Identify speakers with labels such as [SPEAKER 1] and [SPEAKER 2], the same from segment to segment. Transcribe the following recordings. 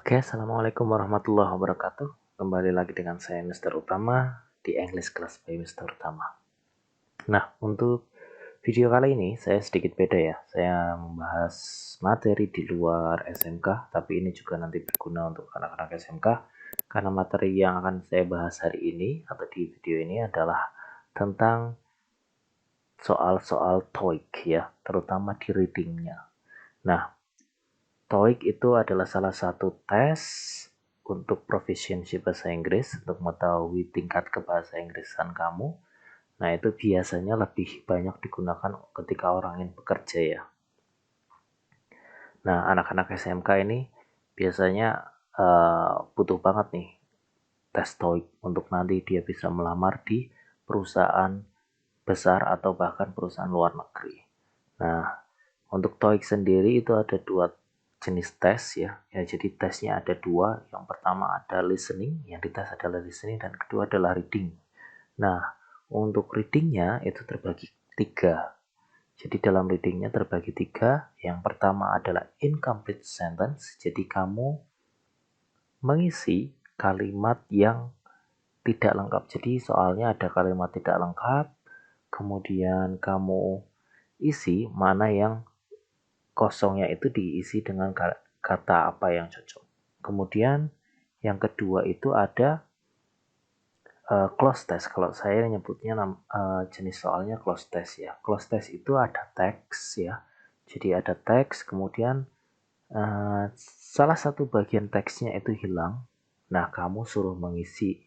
[SPEAKER 1] Oke, assalamualaikum warahmatullahi wabarakatuh. Kembali lagi dengan saya Mr. Utama di English Class by Mr. Utama. Nah, untuk video kali ini saya sedikit beda ya. Saya membahas materi di luar SMK, tapi ini juga nanti berguna untuk anak-anak SMK karena materi yang akan saya bahas hari ini atau di video ini adalah tentang soal-soal TOEIC ya, terutama di readingnya. Nah, TOEIC itu adalah salah satu tes untuk proficiency bahasa Inggris, untuk mengetahui tingkat kebahasa Inggrisan kamu. Nah, itu biasanya lebih banyak digunakan ketika orang ingin bekerja ya. Nah, anak-anak SMK ini biasanya butuh banget nih tes TOEIC untuk nanti dia bisa melamar di perusahaan besar atau bahkan perusahaan luar negeri. Nah, untuk TOEIC sendiri itu ada dua jenis tes ya. Jadi tesnya ada dua. Yang pertama ada listening, yang dites adalah listening, dan kedua adalah reading. Nah, untuk readingnya itu terbagi tiga. Jadi dalam readingnya terbagi tiga. Yang pertama adalah incomplete sentence. Jadi kamu mengisi kalimat yang tidak lengkap. Jadi soalnya ada kalimat tidak lengkap. Kemudian kamu isi mana yang kosongnya itu diisi dengan kata apa yang cocok. Kemudian yang kedua itu ada close test. Kalau saya nyebutnya jenis soalnya close test ya. Close test itu ada teks ya. Jadi ada teks, kemudian salah satu bagian teksnya itu hilang. Nah, kamu suruh mengisi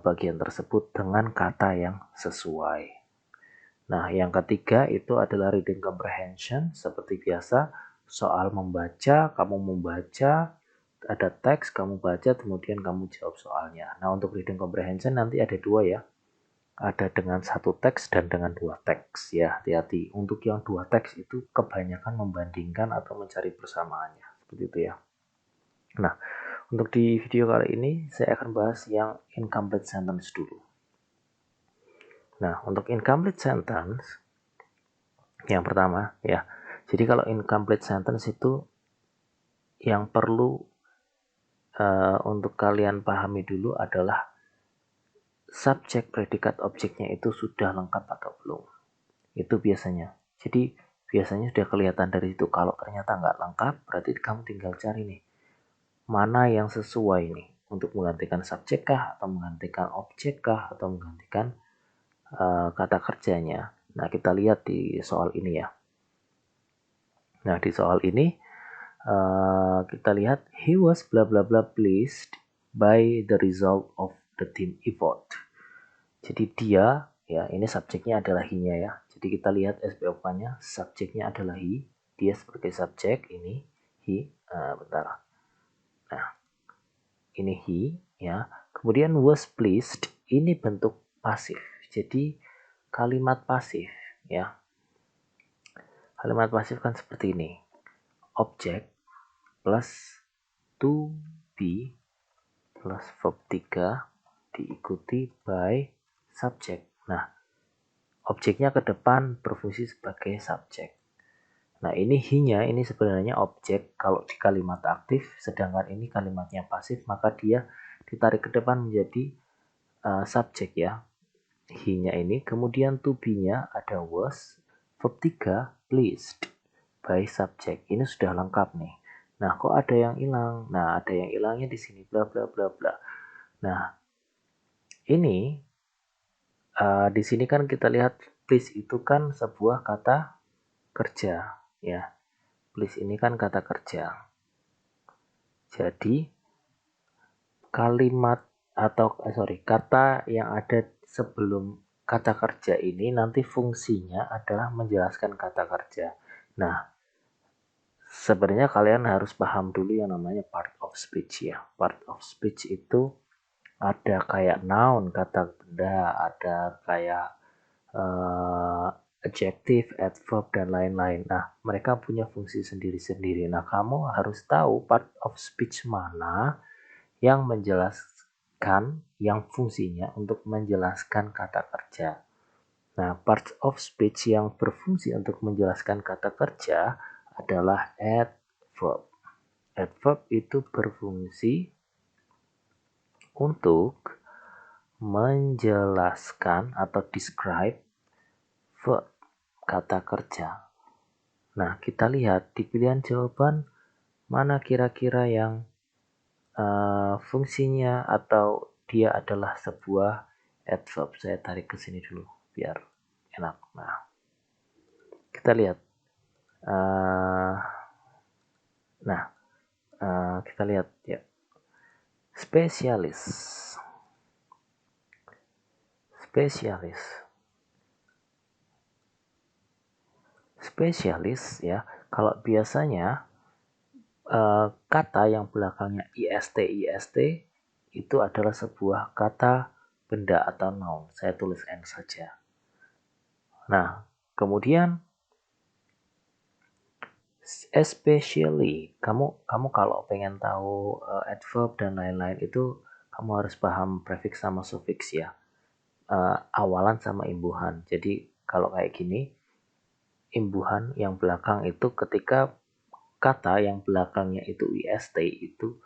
[SPEAKER 1] bagian tersebut dengan kata yang sesuai. Nah, yang ketiga itu adalah reading comprehension. Seperti biasa, soal membaca, kamu membaca, ada teks, kamu baca, kemudian kamu jawab soalnya. Nah, untuk reading comprehension nanti ada dua ya. Ada dengan satu teks dan dengan dua teks ya. Hati-hati. Untuk yang dua teks itu kebanyakan membandingkan atau mencari persamaannya. Seperti itu ya. Nah, untuk di video kali ini saya akan bahas yang incomplete sentence dulu. Nah, untuk incomplete sentence yang pertama ya. Jadi kalau incomplete sentence itu yang perlu untuk kalian pahami dulu adalah subjek, predikat, objeknya itu sudah lengkap atau belum. Itu biasanya. Jadi biasanya sudah kelihatan dari itu. Kalau ternyata nggak lengkap, berarti kamu tinggal cari nih. Mana yang sesuai nih. Untuk menggantikan subjek kah, atau menggantikan objek kah, atau menggantikan kata kerjanya. Nah, kita lihat di soal ini ya. Nah, di soal ini kita lihat he was bla bla bla pleased by the result of the team effort. Jadi dia ya, ini subjeknya adalah he-nya ya. Jadi kita lihat SPOK-nya, subjeknya adalah he, dia sebagai subjek, ini he. Bentar. Nah, ini he ya. Kemudian was pleased, ini bentuk pasif. Jadi kalimat pasif ya. Kalimat pasif kan seperti ini. Objek plus to be plus verb 3 diikuti by subject. Nah, objeknya ke depan berfungsi sebagai subjek. Nah, ini he-nya ini sebenarnya objek kalau di kalimat aktif, sedangkan ini kalimatnya pasif, maka dia ditarik ke depan menjadi subjek ya. He-nya ini, kemudian to be-nya ada was, verb 3 pleased by subject. Ini sudah lengkap nih. Nah, kok ada yang hilang? Nah, ada yang hilangnya di sini bla bla bla bla. Nah, ini di sini kan kita lihat please itu kan sebuah kata kerja ya. Please ini kan kata kerja. Jadi kalimat atau kata yang ada sebelum kata kerja ini nanti fungsinya adalah menjelaskan kata kerja. Nah, sebenarnya kalian harus paham dulu yang namanya part of speech ya. Part of speech itu ada kayak noun, kata benda, ada kayak adjective, adverb, dan lain-lain. Nah, mereka punya fungsi sendiri-sendiri. Nah, kamu harus tahu part of speech mana yang menjelaskan, yang fungsinya untuk menjelaskan kata kerja. Nah, part of speech yang berfungsi untuk menjelaskan kata kerja adalah adverb. Adverb itu berfungsi untuk menjelaskan atau describe verb, kata kerja. Nah, kita lihat di pilihan jawaban mana kira-kira yang fungsinya atau dia adalah sebuah adverb. Saya tarik ke sini dulu biar enak. Nah, kita lihat. Kita lihat ya. Spesialis. Spesialis. Spesialis ya. Kalau biasanya kata yang belakangnya ist itu adalah sebuah kata benda atau noun. Saya tulis n saja. Nah, kemudian especially kamu kalau pengen tahu adverb dan lain-lain itu kamu harus paham prefix sama suffix ya. Awalan sama imbuhan. Jadi kalau kayak gini, imbuhan yang belakang itu ketika kata yang belakangnya itu ist itu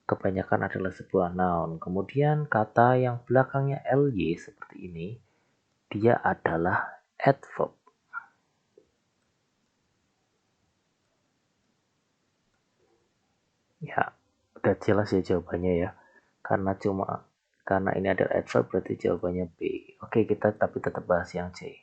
[SPEAKER 1] kebanyakan adalah sebuah noun. Kemudian kata yang belakangnya ly seperti ini, dia adalah adverb. Ya, udah jelas ya jawabannya ya. Karena ini adalah adverb berarti jawabannya B. Oke, kita tapi tetap bahas yang C.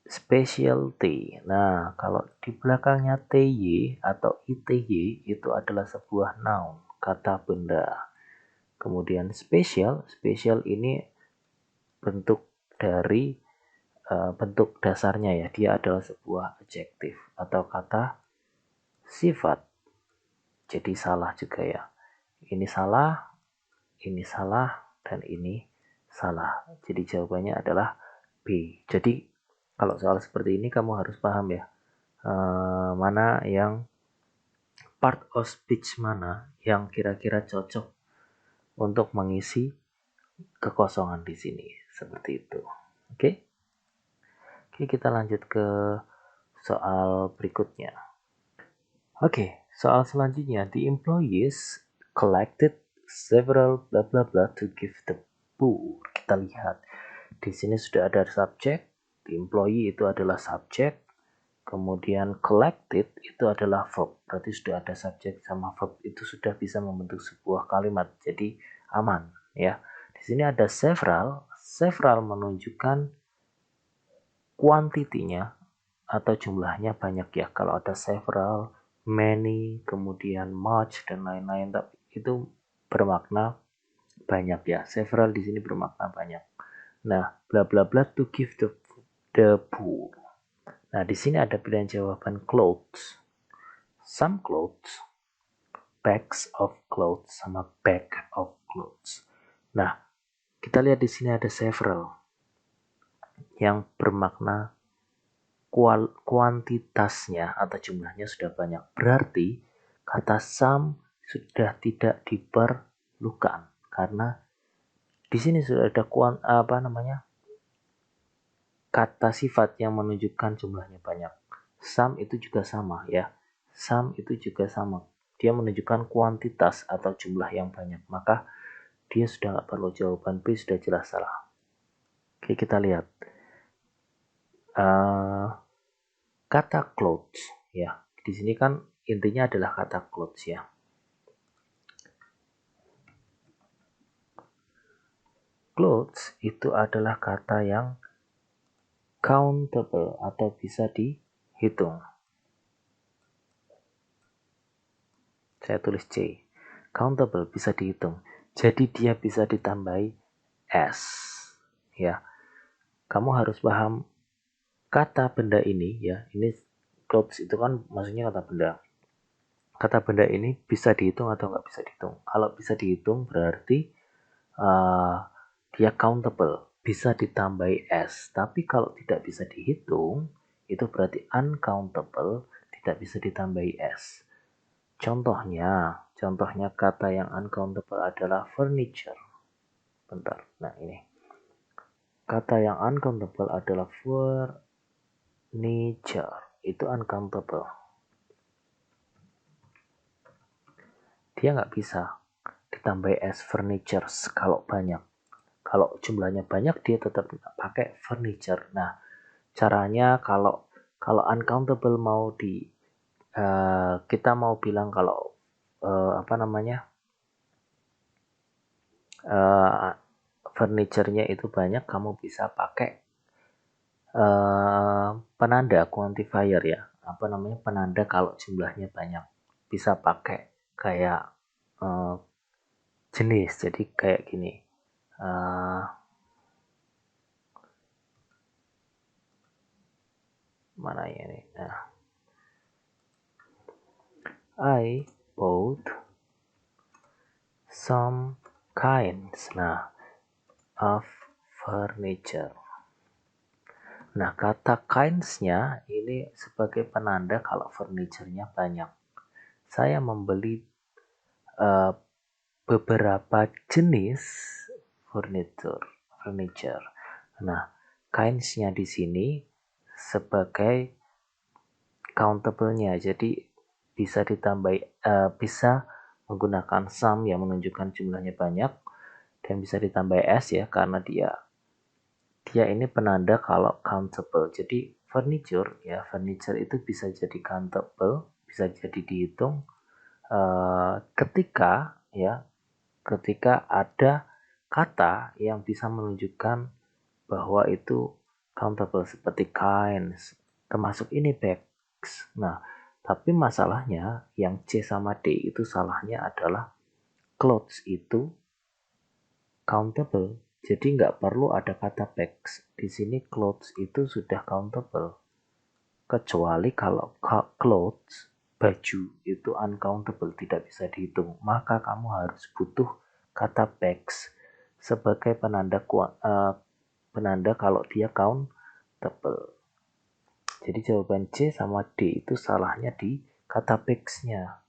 [SPEAKER 1] Specialty. Nah, kalau di belakangnya ty atau ity itu adalah sebuah noun, kata benda. Kemudian spesial ini bentuk dari bentuk dasarnya ya, dia adalah sebuah adjektif atau kata sifat. Jadi salah juga ya. Ini salah, dan ini salah. Jadi jawabannya adalah B. Jadi kalau soal seperti ini kamu harus paham ya, mana yang part of speech mana yang kira-kira cocok untuk mengisi kekosongan di sini. Seperti itu. Oke? Oke, kita lanjut ke soal berikutnya. Oke, soal selanjutnya. The employees collected several bla bla bla to give the poor. Kita lihat. Di sini sudah ada subjek. The employee itu adalah subjek. Kemudian collected itu adalah verb. Berarti sudah ada subjek sama verb, itu sudah bisa membentuk sebuah kalimat. Jadi aman ya. Di sini ada several. Several menunjukkan kuantitinya atau jumlahnya banyak ya. Kalau ada several, many, kemudian much dan lain-lain, tapi itu bermakna banyak ya. Several di sini bermakna banyak. Nah, bla bla bla to give the poor. Nah, di sini ada pilihan jawaban clothes. Some clothes, bags of clothes sama bag of clothes. Nah, kita lihat di sini ada several yang bermakna kuantitasnya atau jumlahnya sudah banyak. Berarti kata some sudah tidak diperlukan karena di sini sudah ada kata sifat yang menunjukkan jumlahnya banyak. Some itu juga sama ya. Some itu juga sama. Dia menunjukkan kuantitas atau jumlah yang banyak. Maka dia sudah nggak perlu, jawaban B sudah jelas salah. Oke, kita lihat. Kata clothes ya. Di sini kan intinya adalah kata clothes ya. Clothes itu adalah kata yang countable atau bisa dihitung. Saya tulis C. Countable bisa dihitung. Jadi dia bisa ditambahi S. Ya. Kamu harus paham kata benda ini ya. Ini clothes itu kan maksudnya kata benda. Kata benda ini bisa dihitung atau nggak bisa dihitung. Kalau bisa dihitung berarti dia countable, bisa ditambahi S. Tapi kalau tidak bisa dihitung, itu berarti uncountable, tidak bisa ditambahi S. Contohnya kata yang uncountable adalah furniture. Bentar, nah ini. Kata yang uncountable adalah furniture. Itu uncountable. dia nggak bisa ditambah as furnitures kalau banyak. Kalau jumlahnya banyak dia tetap pakai furniture. Nah, caranya kalau uncountable mau kita mau bilang kalau apa namanya furniture-nya itu banyak, kamu bisa pakai penanda quantifier ya, apa namanya penanda kalau jumlahnya banyak. Bisa pakai kayak jenis, jadi kayak gini. Mana ya ini? Nah, I bought some kinds of furniture. Nah, kata kinds-nya ini sebagai penanda kalau furniture-nya banyak. Saya membeli beberapa jenis furniture. Nah, kinds-nya di sini sebagai countable-nya. Jadi bisa ditambah bisa menggunakan some yang menunjukkan jumlahnya banyak dan bisa ditambah s ya karena dia ini penanda kalau countable. Jadi furniture itu bisa jadi countable, bisa jadi dihitung ketika ada kata yang bisa menunjukkan bahwa itu countable seperti kinds, termasuk ini bags. Nah, tapi masalahnya yang C sama D itu salahnya adalah clothes itu countable. Jadi nggak perlu ada kata bags. Di sini clothes itu sudah countable. Kecuali kalau clothes, baju itu uncountable, tidak bisa dihitung. Maka kamu harus butuh kata bags sebagai penanda kalau dia countable. Jadi jawaban C sama D itu salahnya di kata bags-nya.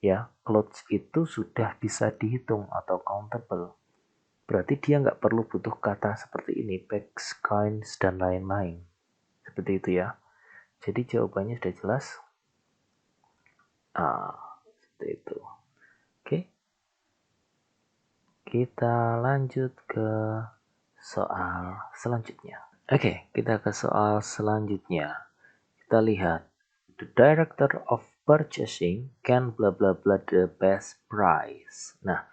[SPEAKER 1] Ya, clothes itu sudah bisa dihitung atau countable. Berarti dia nggak perlu butuh kata seperti ini, bags, kinds, dan lain-lain. Seperti itu ya. Jadi jawabannya sudah jelas. Seperti itu. Oke. Kita lanjut ke soal selanjutnya. Oke, kita ke soal selanjutnya. Kita lihat. The director of purchasing can blah blah blah the best price. Nah,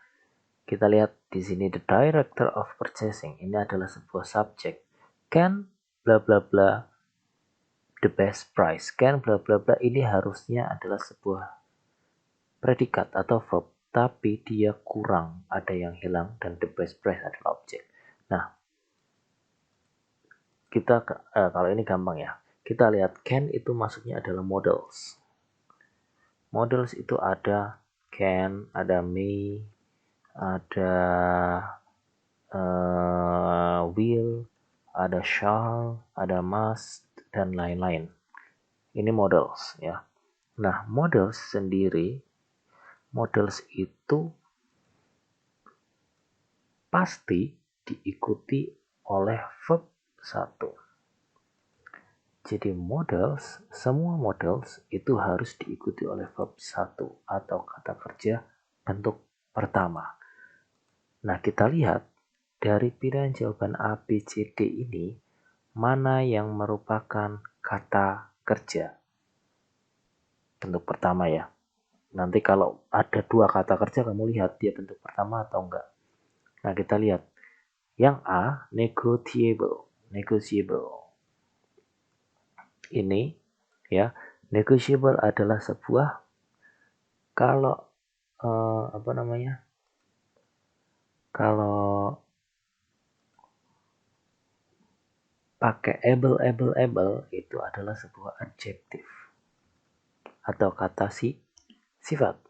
[SPEAKER 1] kita lihat di sini the director of purchasing ini adalah sebuah subjek. Can blah blah blah the best price. Can blah blah blah ini harusnya adalah sebuah predikat atau verb, tapi dia kurang, ada yang hilang dan the best price adalah objek. Nah, kita kalau ini gampang ya. Kita lihat can itu maksudnya adalah models. Models itu ada can, ada may, ada will, ada shall, ada must, dan lain-lain. Ini models ya. Nah, models itu pasti diikuti oleh verb 1. Jadi semua models itu harus diikuti oleh verb 1 atau kata kerja bentuk pertama. Nah, kita lihat dari pilihan jawaban A, B, C, D ini, mana yang merupakan kata kerja bentuk pertama ya. Nanti kalau ada dua kata kerja, kamu lihat dia bentuk pertama atau enggak. Nah, kita lihat. Yang A, negotiable. Ini ya, negotiable adalah sebuah kalau kalau pakai able itu adalah sebuah adjektif atau kata sifat.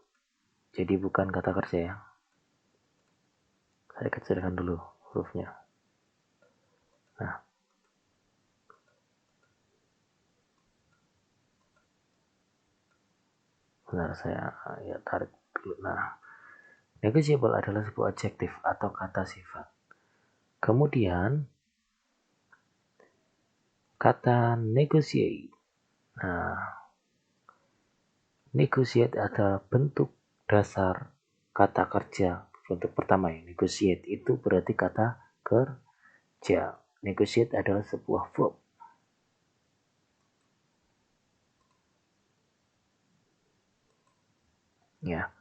[SPEAKER 1] Jadi bukan kata kerja ya. Saya kecilkan dulu hurufnya. Nah, benar saya ya tarik dulu. Nah, negotiable adalah sebuah adjektif atau kata sifat. Kemudian kata negotiate. Nah, negotiate adalah bentuk dasar kata kerja bentuk pertama ya, negotiate itu berarti kata kerja. Negotiate adalah sebuah verb. Ya.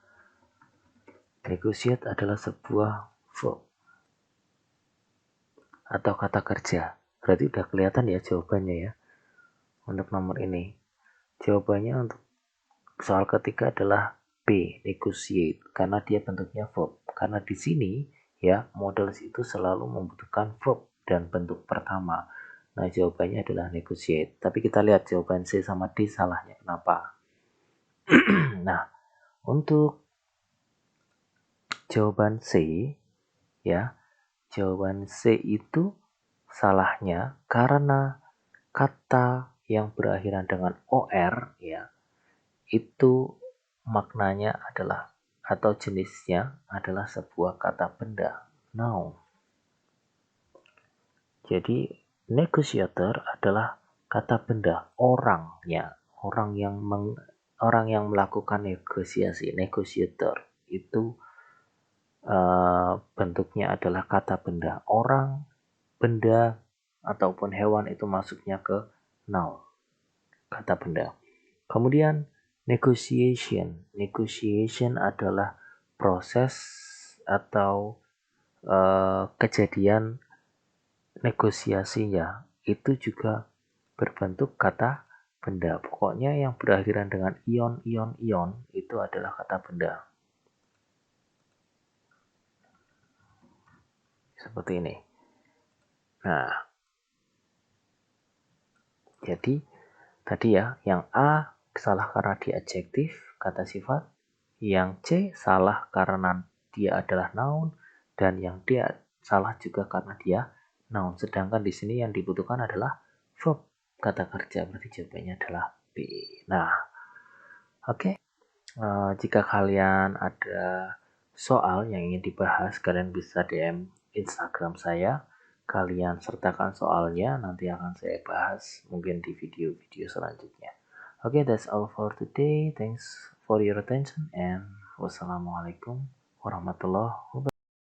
[SPEAKER 1] Negotiate adalah sebuah verb atau kata kerja. Berarti udah kelihatan ya jawabannya ya. Untuk nomor ini. Jawabannya untuk soal ketiga adalah B, negotiate, karena dia bentuknya verb. Karena di sini ya, models itu selalu membutuhkan verb dan bentuk pertama. Nah, jawabannya adalah negotiate. Tapi kita lihat jawaban C sama D salahnya kenapa. Nah, untuk jawaban C ya, jawaban C itu salahnya karena kata yang berakhiran dengan OR ya, itu maknanya adalah atau jenisnya adalah sebuah kata benda, noun. Jadi negotiator adalah kata benda, orangnya, orang yang melakukan negosiasi. Negotiator itu bentuknya adalah kata benda, orang, benda ataupun hewan itu masuknya ke noun, kata benda. Kemudian negotiation. Negotiation adalah proses atau kejadian negosiasinya itu juga berbentuk kata benda. Pokoknya yang berakhiran dengan ion itu adalah kata benda. Seperti ini. Nah, jadi tadi ya, yang A salah karena dia adjektif, kata sifat. Yang C salah karena dia adalah noun. Dan yang D salah juga karena dia noun. Sedangkan di sini yang dibutuhkan adalah verb, kata kerja. Berarti jawabannya adalah B. Nah, oke. Jika kalian ada soal yang ingin dibahas, kalian bisa DM Instagram saya. Kalian sertakan soalnya, nanti akan saya bahas mungkin di video-video selanjutnya. Okay, that's all for today. Thanks for your attention and wassalamualaikum warahmatullahi wabarakatuh.